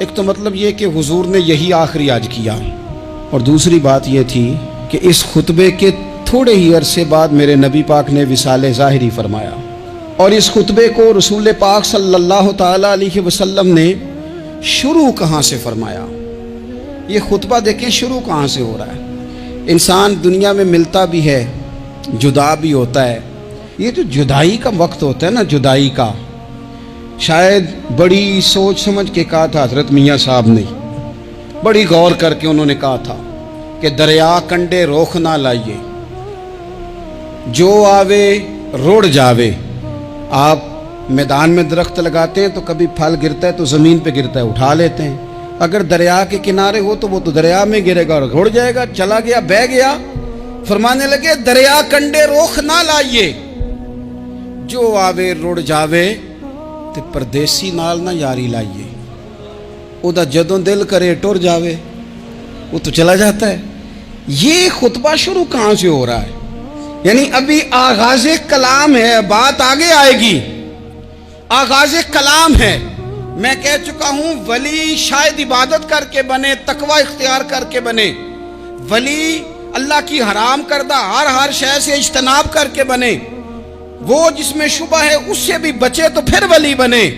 ایک تو مطلب یہ کہ حضور نے یہی آخری آج کیا، اور دوسری بات یہ تھی کہ اس خطبے کے تھوڑے ہی عرصے بعد میرے نبی پاک نے وصال ظاہری فرمایا، اور اس خطبے کو رسول پاک صلی اللہ تعالیٰ علیہ وسلم نے شروع کہاں سے فرمایا؟ یہ خطبہ دیکھیں شروع کہاں سے ہو رہا ہے۔ انسان دنیا میں ملتا بھی ہے، جدا بھی ہوتا ہے، یہ جو جدائی کا وقت ہوتا ہے نا، جدائی کا، شاید بڑی سوچ سمجھ کے کہا تھا حضرت میاں صاحب نے، بڑی غور کر کے انہوں نے کہا تھا کہ دریا کنڈے روخ نہ لائیے، جو آوے روڑ جاوے۔ آپ میدان میں درخت لگاتے ہیں تو کبھی پھل گرتا ہے تو زمین پہ گرتا ہے، اٹھا لیتے ہیں، اگر دریا کے کنارے ہو تو وہ تو دریا میں گرے گا اور روڑ جائے گا، چلا گیا، بہہ گیا۔ فرمانے لگے دریا کنڈے روخ نہ لائیے، جو آوے روڑ جاوے، تے پردیسی نال نہ یاری لائیے، او دا جدوں دل کرے ٹر جاوے، وہ تو چلا جاتا ہے۔ یہ خطبہ شروع کہاں سے ہو رہا ہے؟ یعنی ابھی آغاز کلام ہے، بات آگے آئے گی، آغاز کلام ہے۔ میں کہہ چکا ہوں ولی شاید عبادت کر کے بنے، تقوی اختیار کر کے بنے، ولی اللہ کی حرام کردہ ہر شے سے اجتناب کر کے بنے، وہ جس میں شبہ ہے اس سے بھی بچے تو پھر ولی بنے۔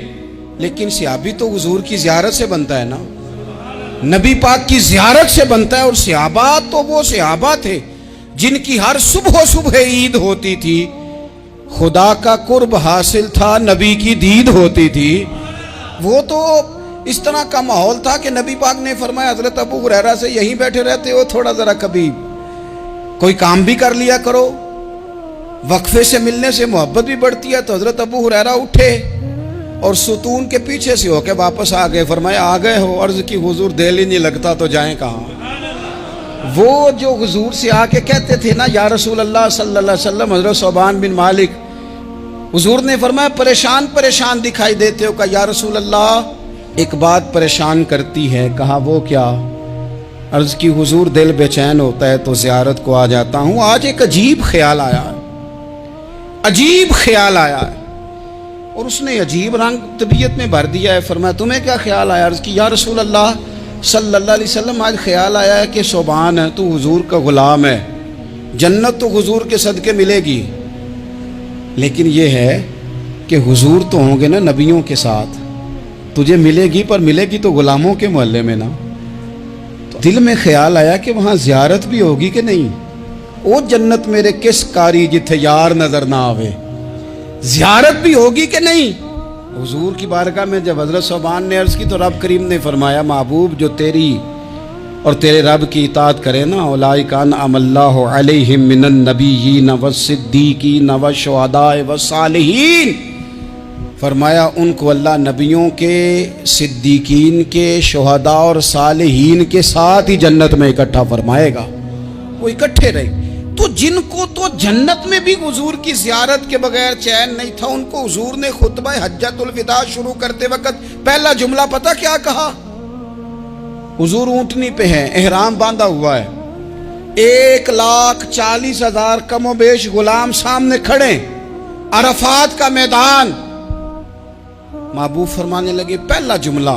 لیکن صحابی تو حضور کی زیارت سے بنتا ہے نا، نبی پاک کی زیارت سے بنتا ہے، اور صحابہ تو وہ صحابہ تھے جن کی ہر صبح عید ہوتی تھی، خدا کا قرب حاصل تھا، نبی کی دید ہوتی تھی۔ وہ تو اس طرح کا ماحول تھا کہ نبی پاک نے فرمایا حضرت ابو ہریرہ سے یہیں بیٹھے رہتے ہو، تھوڑا ذرا کبھی کوئی کام بھی کر لیا کرو، وقفے سے ملنے سے محبت بھی بڑھتی ہے۔ تو حضرت ابو ہریرہ اٹھے اور ستون کے پیچھے سے ہو کے واپس آ گئے، فرمایا آ گئے ہو؟ عرض کی حضور دل ہی نہیں لگتا تو جائیں کہاں؟ وہ جو حضور سے آ کے کہتے تھے نا یا رسول اللہ صلی اللہ علیہ وسلم، حضرت صوبان بن مالک، حضور نے فرمایا پریشان دکھائی دیتے ہو؟ کہا یا رسول اللہ ایک بات پریشان کرتی ہے۔ کہا وہ کیا؟ عرض کی حضور دل بے چین ہوتا ہے تو زیارت کو آ جاتا ہوں، آج ایک عجیب خیال آیا ہے، عجیب خیال آیا ہے، اور اس نے عجیب رنگ طبیعت میں بھر دیا ہے۔ فرمایا تمہیں کیا خیال آیا؟ عرض کی یا رسول اللہ صلی اللہ علیہ وسلم آج خیال آیا ہے کہ صوبان ہے، تو حضور کا غلام ہے، جنت تو حضور کے صدقے ملے گی، لیکن یہ ہے کہ حضور تو ہوں گے نا نبیوں کے ساتھ، تجھے ملے گی پر ملے گی تو غلاموں کے محلے میں نا۔ تو دل میں خیال آیا کہ وہاں زیارت بھی ہوگی کہ نہیں؟ او جنت میرے کس کاری جتھے یار نظر نہ آوے، زیارت بھی ہوگی کہ نہیں؟ حضور کی بارگاہ میں جب حضرت صوبان نے عرض کی تو رب کریم نے فرمایا محبوب جو تیری اور تیرے رب کی اطاعت کرے نا، اولئک انعم اللہ علیہم من النبیین والصدیقین والشہداء والصالحین، فرمایا ان کو اللہ نبیوں کے، صدیقین کے، شہداء اور صالحین کے ساتھ ہی جنت میں اکٹھا فرمائے گا، وہ اکٹھے رہے۔ تو جن کو تو جنت میں بھی حضور کی زیارت کے بغیر چین نہیں تھا، ان کو حضور نے خطبہ حجۃ الوداع شروع کرتے وقت پہلا جملہ پتہ کیا کہا؟ حضور اونٹنی پہ ہیں، احرام باندھا ہوا ہے، 1,40,000 کم و بیش غلام سامنے کھڑے، عرفات کا میدان۔ محبوب فرمانے لگے پہلا جملہ،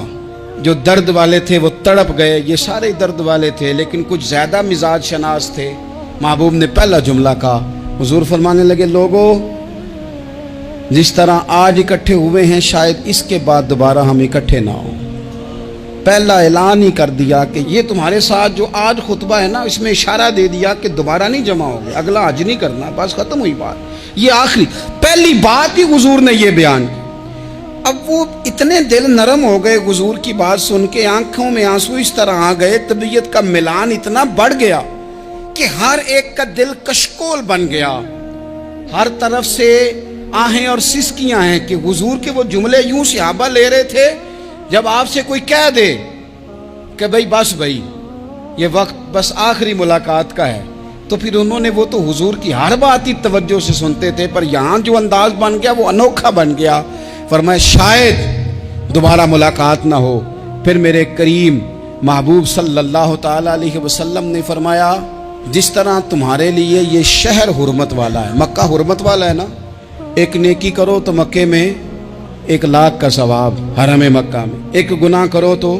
جو درد والے تھے وہ تڑپ گئے، یہ سارے درد والے تھے لیکن کچھ زیادہ مزاج شناس تھے۔ محبوب نے پہلا جملہ کہا، حضور فرمانے لگے لوگوں جس طرح آج اکٹھے ہوئے ہیں شاید اس کے بعد دوبارہ ہم اکٹھے نہ ہوں۔ پہلا اعلان ہی کر دیا کہ یہ تمہارے ساتھ جو آج خطبہ ہے نا، اس میں اشارہ دے دیا کہ دوبارہ نہیں جمع ہوگے، اگلا حج نہیں کرنا، بس ختم ہوئی بات۔ یہ آخری پہلی بات ہی حضور نے یہ بیان کی۔ اب وہ اتنے دل نرم ہو گئے حضور کی بات سن کے، آنکھوں میں آنسو اس طرح آ گئے، طبیعت کا ملان اتنا بڑھ گیا کہ ہر ایک کا دل کشکول بن گیا، ہر طرف سے آہیں اور سسکیاں ہیں کہ حضور کے وہ جملے یوں صحابہ لے رہے تھے جب آپ سے کوئی کہہ دے کہ بھائی یہ وقت بس آخری ملاقات کا ہے، تو پھر انہوں نے وہ تو حضور کی ہر بات ہی توجہ سے سنتے تھے، پر یہاں جو انداز بن گیا وہ انوکھا بن گیا۔ فرمایا شاید دوبارہ ملاقات نہ ہو۔ پھر میرے کریم محبوب صلی اللہ تعالی علیہ وسلم نے فرمایا جس طرح تمہارے لیے یہ شہر حرمت والا ہے، مکہ حرمت والا ہے نا، ایک نیکی کرو تو مکے میں 1,00,000 کا ثواب، حرم مکہ میں ایک گناہ کرو تو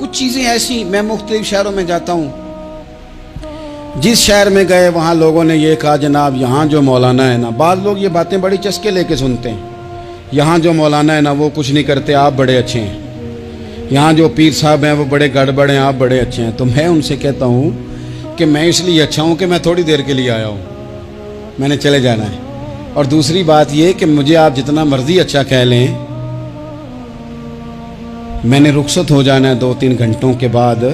کچھ چیزیں ایسی، میں مختلف شہروں میں جاتا ہوں، جس شہر میں گئے وہاں لوگوں نے یہ کہا جناب یہاں جو مولانا ہے نا، بعض لوگ یہ باتیں بڑی چسکے لے کے سنتے ہیں، یہاں جو مولانا ہے نا وہ کچھ نہیں کرتے، آپ بڑے اچھے ہیں، یہاں جو پیر صاحب ہیں وہ بڑے گڑبڑ ہیں، آپ بڑے اچھے ہیں۔ تو میں ان سے کہتا ہوں کہ میں اس لیے اچھا ہوں کہ میں تھوڑی دیر کے لیے آیا ہوں، میں نے چلے جانا ہے، اور دوسری بات یہ کہ مجھے آپ جتنا مرضی اچھا کہہ لیں، میں نے رخصت ہو جانا ہے 2-3 گھنٹوں کے بعد۔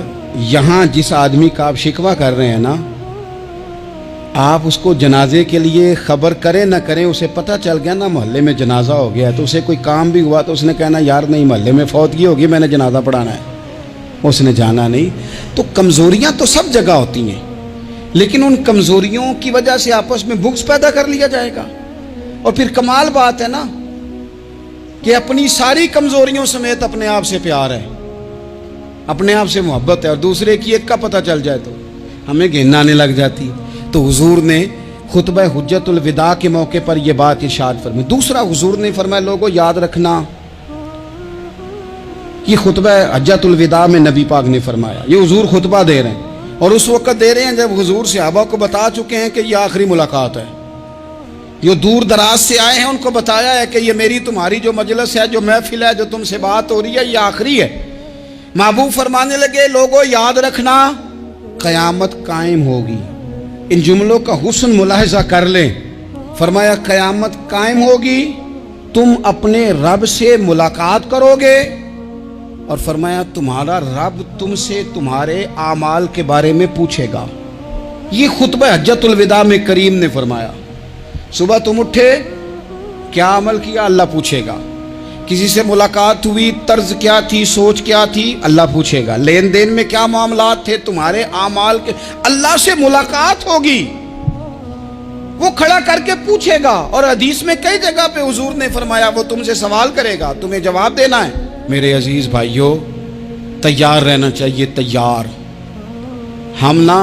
یہاں جس آدمی کا آپ شکوہ کر رہے ہیں نا، آپ اس کو جنازے کے لیے خبر کریں نہ کریں، اسے پتہ چل گیا نا محلے میں جنازہ ہو گیا، تو اسے کوئی کام بھی ہوا تو اس نے کہنا یار نہیں محلے میں فوتگی ہوگی، میں نے جنازہ پڑھانا ہے، اس نے جانا نہیں۔ تو کمزوریاں تو سب جگہ ہوتی ہیں، لیکن ان کمزوریوں کی وجہ سے آپس میں بغض پیدا کر لیا جائے گا۔ اور پھر کمال بات ہے نا کہ اپنی ساری کمزوریوں سمیت اپنے آپ سے پیار ہے، اپنے آپ سے محبت ہے، اور دوسرے کی ایک کا پتہ چل جائے تو ہمیں گھن آنے لگ جاتی۔ تو حضور نے خطبہ حجت الوداع کے موقع پر یہ بات ارشاد فرمائی۔ دوسرا حضور نے فرمایا لوگوں یاد رکھنا، یہ خطبہ حجت الوداع میں نبی پاک نے فرمایا، یہ حضور خطبہ دے رہے ہیں، اور اس وقت دے رہے ہیں جب حضور صحابہ کو بتا چکے ہیں کہ یہ آخری ملاقات ہے، جو دور دراز سے آئے ہیں ان کو بتایا ہے کہ یہ میری تمہاری جو مجلس ہے، جو محفل ہے، جو تم سے بات ہو رہی ہے، یہ آخری ہے۔ محبوب فرمانے لگے لوگوں یاد رکھنا قیامت قائم ہوگی۔ ان جملوں کا حسن ملاحظہ کر لیں۔ فرمایا قیامت قائم ہوگی، تم اپنے رب سے ملاقات کرو گے، اور فرمایا تمہارا رب تم سے تمہارے اعمال کے بارے میں پوچھے گا۔ یہ خطبہ حجت الوداع میں کریم نے فرمایا، صبح تم اٹھے کیا عمل کیا، اللہ پوچھے گا۔ کسی سے ملاقات ہوئی، طرز کیا تھی، سوچ کیا تھی، اللہ پوچھے گا۔ لین دین میں کیا معاملات تھے، تمہارے اعمال کے، اللہ سے ملاقات ہوگی، وہ کھڑا کر کے پوچھے گا۔ اور حدیث میں کئی جگہ پہ حضور نے فرمایا وہ تم سے سوال کرے گا، تمہیں جواب دینا ہے۔ میرے عزیز بھائیوں، تیار رہنا چاہیے، تیار۔ ہم نا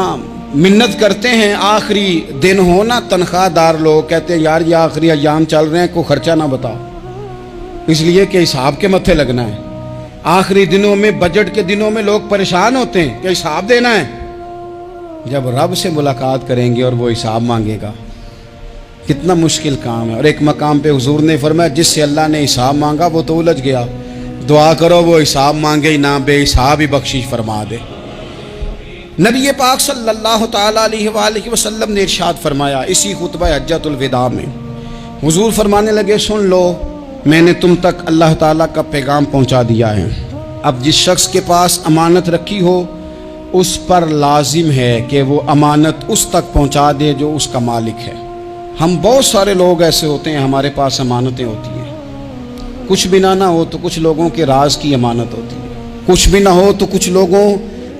منت کرتے ہیں آخری دن ہونا، تنخواہ دار لوگ کہتے ہیں یار یہ آخری ایام چل رہے ہیں، کوئی خرچہ نہ بتاؤ، اس لیے کہ حساب کے متھے لگنا ہے۔ آخری دنوں میں، بجٹ کے دنوں میں لوگ پریشان ہوتے ہیں کہ حساب دینا ہے۔ جب رب سے ملاقات کریں گے اور وہ حساب مانگے گا، کتنا مشکل کام ہے۔ اور ایک مقام پہ حضور نے فرمایا جس سے اللہ نے حساب مانگا وہ تو الجھ گیا، دعا کرو وہ حساب مانگے ہی نہ، بے حساب ہی بخشش فرما دے۔ نبی پاک صلی اللہ تعالیٰ علیہ وآلہ وسلم نے ارشاد فرمایا اسی خطبہ حجت الوداع میں، حضور فرمانے لگے سن لو، میں نے تم تک اللہ تعالیٰ کا پیغام پہنچا دیا ہے۔ اب جس شخص کے پاس امانت رکھی ہو اس پر لازم ہے کہ وہ امانت اس تک پہنچا دے جو اس کا مالک ہے۔ ہم بہت سارے لوگ ایسے ہوتے ہیں ہمارے پاس امانتیں ہوتی ہیں، کچھ بھی نہ ہو تو کچھ لوگوں کے راز کی امانت ہوتی ہے، کچھ بھی نہ ہو تو کچھ لوگوں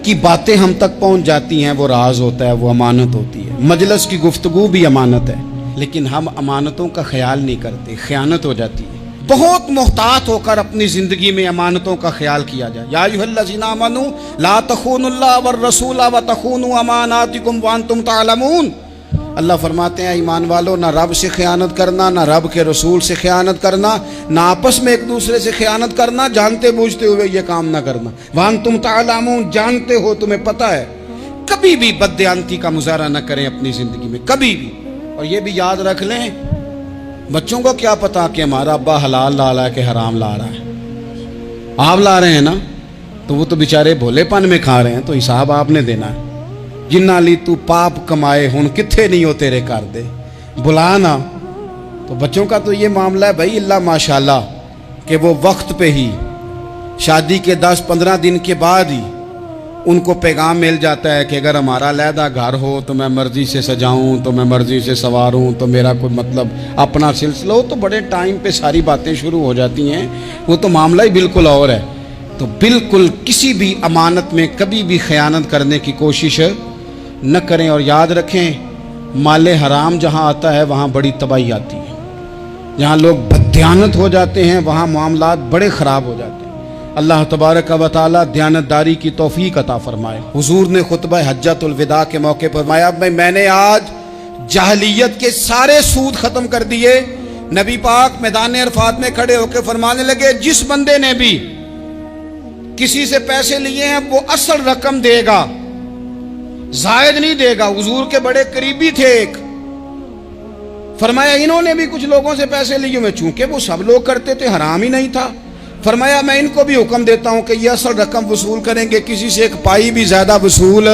کی باتیں ہم تک پہنچ جاتی ہیں، وہ راز ہوتا ہے، وہ امانت ہوتی ہے۔ مجلس کی گفتگو بھی امانت ہے، لیکن ہم امانتوں کا خیال نہیں کرتے، خیانت ہو جاتی ہے۔ بہت محتاط ہو کر اپنی زندگی میں امانتوں کا خیال کیا جائے۔ یا ایھا الذین آمنوا لا تخونوا اللہ والرسول وتخونوا اماناتکم وانتم تعلمون۔ اللہ فرماتے ہیں ایمان والو، نہ رب سے خیانت کرنا، نہ رب کے رسول سے خیانت کرنا، نہ آپس میں ایک دوسرے سے خیانت کرنا، جانتے بوجھتے ہوئے یہ کام نہ کرنا۔ وانتم تعلمون، جانتے ہو، تمہیں پتہ ہے۔ کبھی بھی بددیانتی کا مظاہرہ نہ کریں اپنی زندگی میں، کبھی بھی۔ اور یہ بھی یاد رکھ لیں، بچوں کو کیا پتا کہ ہمارا ابا حلال لا رہا ہے کہ حرام لا رہا ہے، آپ لا رہے ہیں نا، تو وہ تو بیچارے بھولے پن میں کھا رہے ہیں، تو حساب آپ نے دینا ہے۔ جنہ لی تو پاپ کمائے ہن کتھے نہیں ہو تیرے کر دے، بلا نا۔ تو بچوں کا تو یہ معاملہ ہے بھائی، اللہ ماشاءاللہ کہ وہ وقت پہ ہی، شادی کے 10-15 دن کے بعد ہی ان کو پیغام مل جاتا ہے کہ اگر ہمارا علیحدہ گھر ہو تو میں مرضی سے سجاؤں، تو میں مرضی سے سنواروں، تو میرا کوئی مطلب اپنا سلسلہ ہو، تو بڑے ٹائم پہ ساری باتیں شروع ہو جاتی ہیں، وہ تو معاملہ ہی بالکل اور ہے۔ تو بالکل کسی بھی امانت میں کبھی بھی خیانت کرنے کی کوشش نہ کریں، اور یاد رکھیں مال حرام جہاں آتا ہے وہاں بڑی تباہی آتی ہے، جہاں لوگ بددیانت ہو جاتے ہیں وہاں معاملات بڑے خراب ہو جاتے ہیں۔ اللہ تبارک و تعالی دیانتداری کی توفیق عطا فرمائے۔ حضور نے خطبہ حجت الوداع کے موقع پر فرمایا میں نے آج جاہلیت کے سارے سود ختم کر دیے۔ نبی پاک میدان عرفات میں کھڑے ہو کے فرمانے لگے جس بندے نے بھی کسی سے پیسے لیے ہیں وہ اصل رقم دے گا، زائد نہیں دے گا۔ حضور کے بڑے قریبی تھے ایک، فرمایا انہوں نے بھی کچھ لوگوں سے پیسے لیے ہوئے، چونکہ وہ سب لوگ کرتے تھے، حرام ہی نہیں تھا۔ فرمایا میں ان کو بھی حکم دیتا ہوں کہ یہ اصل رقم وصول کریں گے، کسی سے ایک پائی بھی زیادہ وصول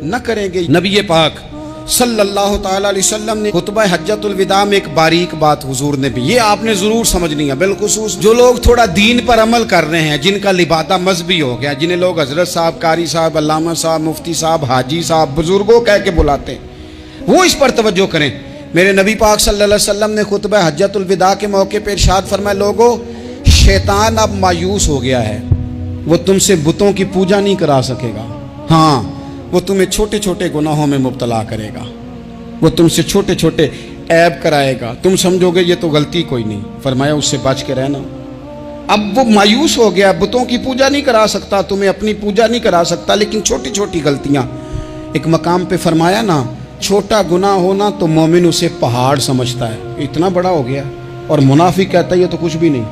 نہ کریں گے۔ نبی پاک صلی اللہ تعالی علیہ وسلم نے خطبہ حجۃ الوداع میں ایک باریک بات حضور نے بھی، یہ آپ نے ضرور سمجھنی ہے، بالخصوص جو لوگ تھوڑا دین پر عمل کر رہے ہیں، جن کا لبادہ مذہبی ہو گیا، جنہیں لوگ حضرت صاحب، قاری صاحب، علامہ صاحب، مفتی صاحب، حاجی صاحب، بزرگوں کہہ کے بلاتے ہیں، وہ اس پر توجہ کریں۔ میرے نبی پاک صلی اللہ علیہ وسلم نے خطبہ حجۃ الوداع کے موقع پہ ارشاد فرمایا، لوگو شیطان اب مایوس ہو گیا ہے، وہ تم سے بتوں کی پوجا نہیں کرا سکے گا، ہاں وہ تمہیں چھوٹے چھوٹے گناہوں میں مبتلا کرے گا، وہ تم سے چھوٹے چھوٹے عیب کرائے گا، تم سمجھو گے یہ تو غلطی کوئی نہیں، فرمایا اس سے بچ کے رہنا۔ اب وہ مایوس ہو گیا، بتوں کی پوجا نہیں کرا سکتا، تمہیں اپنی پوجا نہیں کرا سکتا، لیکن چھوٹی چھوٹی غلطیاں، ایک مقام پہ فرمایا نا، چھوٹا گناہ ہونا تو مومن اسے پہاڑ سمجھتا ہے، اتنا بڑا ہو گیا، اور منافق کہتا ہے یہ تو کچھ بھی نہیں۔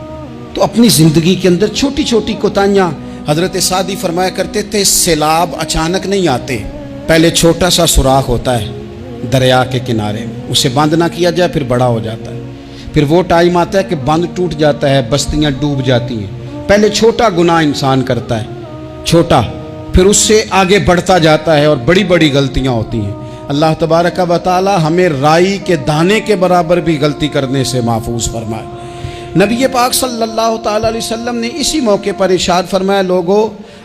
تو اپنی زندگی کے اندر چھوٹی چھوٹی کوتاہیاں، حضرت سعدی فرمایا کرتے تھے سیلاب اچانک نہیں آتے، پہلے چھوٹا سا سوراخ ہوتا ہے دریا کے کنارے میں، اسے بند نہ کیا جائے پھر بڑا ہو جاتا ہے، پھر وہ ٹائم آتا ہے کہ بند ٹوٹ جاتا ہے، بستیاں ڈوب جاتی ہیں۔ پہلے چھوٹا گناہ انسان کرتا ہے، چھوٹا، پھر اس سے آگے بڑھتا جاتا ہے اور بڑی بڑی غلطیاں ہوتی ہیں۔ اللہ تبارک و تعالی ہمیں رائی کے دانے کے برابر بھی غلطی کرنے سے محفوظ فرمائے۔ نبی پاک صلی اللہ تعالی علیہ وسلم نے اسی موقع پر ارشاد فرمایا، لوگو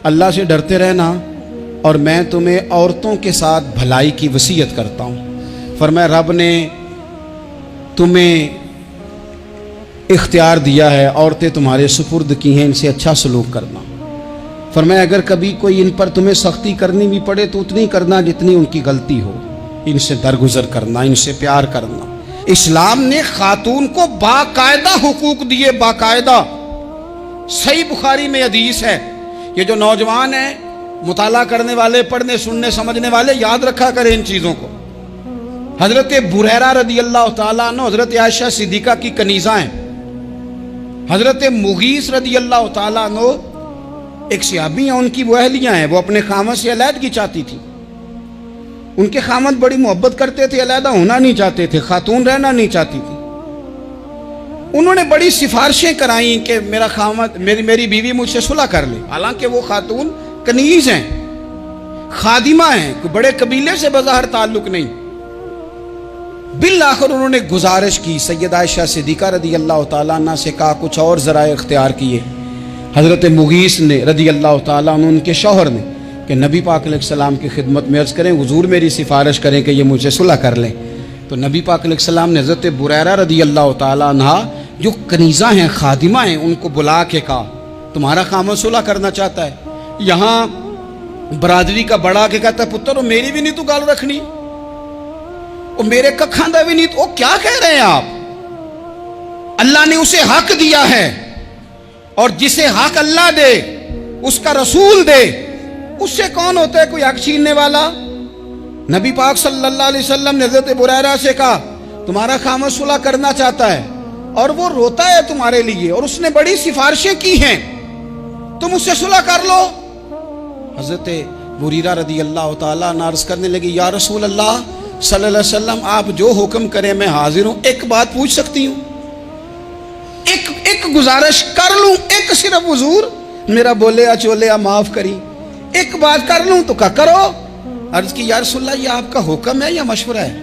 اللہ سے ڈرتے رہنا، اور میں تمہیں عورتوں کے ساتھ بھلائی کی وصیت کرتا ہوں۔ فرمایا رب نے تمہیں اختیار دیا ہے، عورتیں تمہارے سپرد کی ہیں، ان سے اچھا سلوک کرنا۔ فرمایا اگر کبھی کوئی ان پر تمہیں سختی کرنی بھی پڑے تو اتنی کرنا جتنی ان کی غلطی ہو، ان سے درگزر کرنا، ان سے پیار کرنا۔ اسلام نے خاتون کو باقاعدہ حقوق دیے، باقاعدہ۔ صحیح بخاری میں حدیث ہے، یہ جو نوجوان ہیں، مطالعہ کرنے والے، پڑھنے سننے سمجھنے والے، یاد رکھا کریں ان چیزوں کو۔ حضرت بریرہ رضی اللہ تعالیٰ عنہ حضرت عائشہ صدیقہ کی کنیزہ ہیں، حضرت مغیث رضی اللہ تعالیٰ عنہ ایک صحابی ہیں، ان کی وہ اہلیہ ہیں، وہ اپنے خامد سے علیحدگی چاہتی تھی، ان کے خامد بڑی محبت کرتے تھے، علیحدہ ہونا نہیں چاہتے تھے، خاتون رہنا نہیں چاہتی تھی۔ انہوں نے بڑی سفارشیں کرائیں کہ میرا خامد، میری بیوی مجھ سے صلح کر لے، حالانکہ وہ خاتون کنیز ہیں، خادمہ ہیں، کوئی بڑے قبیلے سے بظاہر تعلق نہیں۔ بالآخر انہوں نے گزارش کی، سیدہ عائشہ صدیقہ رضی اللہ تعالیٰ عنہ سے کہا، کچھ اور ذرائع اختیار کیے۔ حضرت مغیث نے رضی اللہ تعالیٰ عنہ، ان کے شوہر نے، کہ نبی پاک علیہ السلام کی خدمت میں عرض کریں، حضور میری سفارش کریں کہ یہ مجھ سے صلح کر لیں۔ تو نبی پاک علیہ السلام نے حضرت بریرہ رضی اللہ تعالیٰ عنہ جو کنیزہ ہیں، خادمہ ہیں، ان کو بلا کے کہا تمہارا خامد صلح کرنا چاہتا ہے۔ یہاں برادری کا بڑا کے کہتا ہے، پتر وہ میری بھی نہیں تو گال رکھنی، وہ میرے ککھاں دا بھی نہیں تو، وہ کیا کہہ رہے ہیں آپ؟ اللہ نے اسے حق دیا ہے، اور جسے حق اللہ دے، اس کا رسول دے، اس سے کون ہوتا ہے کوئی حق چھیننے والا؟ نبی پاک صلی اللہ علیہ وسلم نے حضرت بریرہ سے کہا تمہارا خامد صلح کرنا چاہتا ہے اور وہ روتا ہے تمہارے لیے، اور اس نے بڑی سفارشیں کی ہیں، تم اس سے صلح کر لو۔ حضرت بریرہ رضی اللہ تعالیٰ عنہ عرض کرنے لگی، یا رسول اللہ صلی اللہ علیہ وسلم آپ جو حکم کریں میں حاضر ہوں، ایک بات پوچھ سکتی ہوں؟ ایک گزارش کر لوں؟ ایک صرف حضور میرا بولیا چولیا معاف کری، ایک بات کر لوں؟ تو کہا کرو۔ عرض کی یا رسول اللہ یہ آپ کا حکم ہے یا مشورہ ہے؟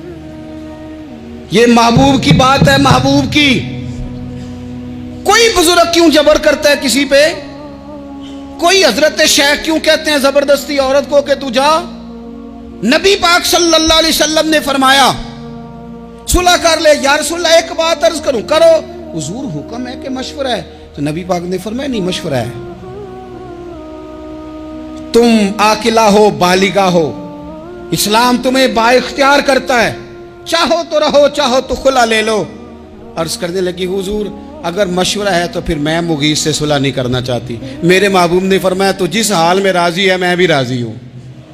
یہ محبوب کی بات ہے، محبوب کی۔ کوئی بزرگ کیوں جبر کرتا ہے کسی پہ؟ کوئی حضرت شیخ کیوں کہتے ہیں زبردستی عورت کو کہ تو جا؟ نبی پاک صلی اللہ علیہ وسلم نے فرمایا صلح کر لے۔ یا رسول اللہ ایک بات عرض کروں؟ کرو۔ حضور حکم ہے کہ مشورہ ہے؟ تو نبی پاک نے فرمایا نہیں، مشورہ ہے۔ تم عاقلہ ہو، بالغہ ہو، اسلام تمہیں با اختیار کرتا ہے، چاہو تو رہو، چاہو تو خلا لے لو۔ عرض کرنے لگی حضور اگر مشورہ ہے تو پھر میں مغیث سے صلح نہیں کرنا چاہتی۔ میرے محبوب نے فرمایا تو جس حال میں راضی ہے میں بھی راضی ہوں۔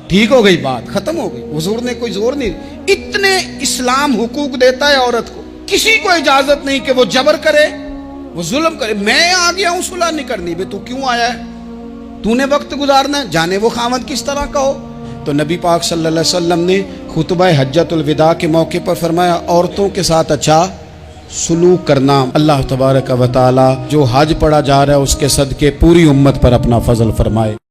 ٹھیک ہو گئی بات، ختم ہو گئی۔ حضور نے کوئی زور نہیں، اتنے اسلام حقوق دیتا ہے عورت کو، کسی کو اجازت نہیں کہ وہ جبر کرے، وہ ظلم کرے۔ میں آ گیا ہوں صلح نہیں کرنی، بے تو کیوں آیا ہے؟ تو نے وقت گزارنا ہے، جانے وہ خاوند کس طرح کا ہو۔ تو نبی پاک صلی اللہ علیہ وسلم نے خطبہ حجۃ الوداع کے موقع پر فرمایا عورتوں کے ساتھ اچھا سلوک کرنا۔ اللہ تبارک و تعالی جو حج پڑھا جا رہا ہے اس کے صدقے پوری امت پر اپنا فضل فرمائے۔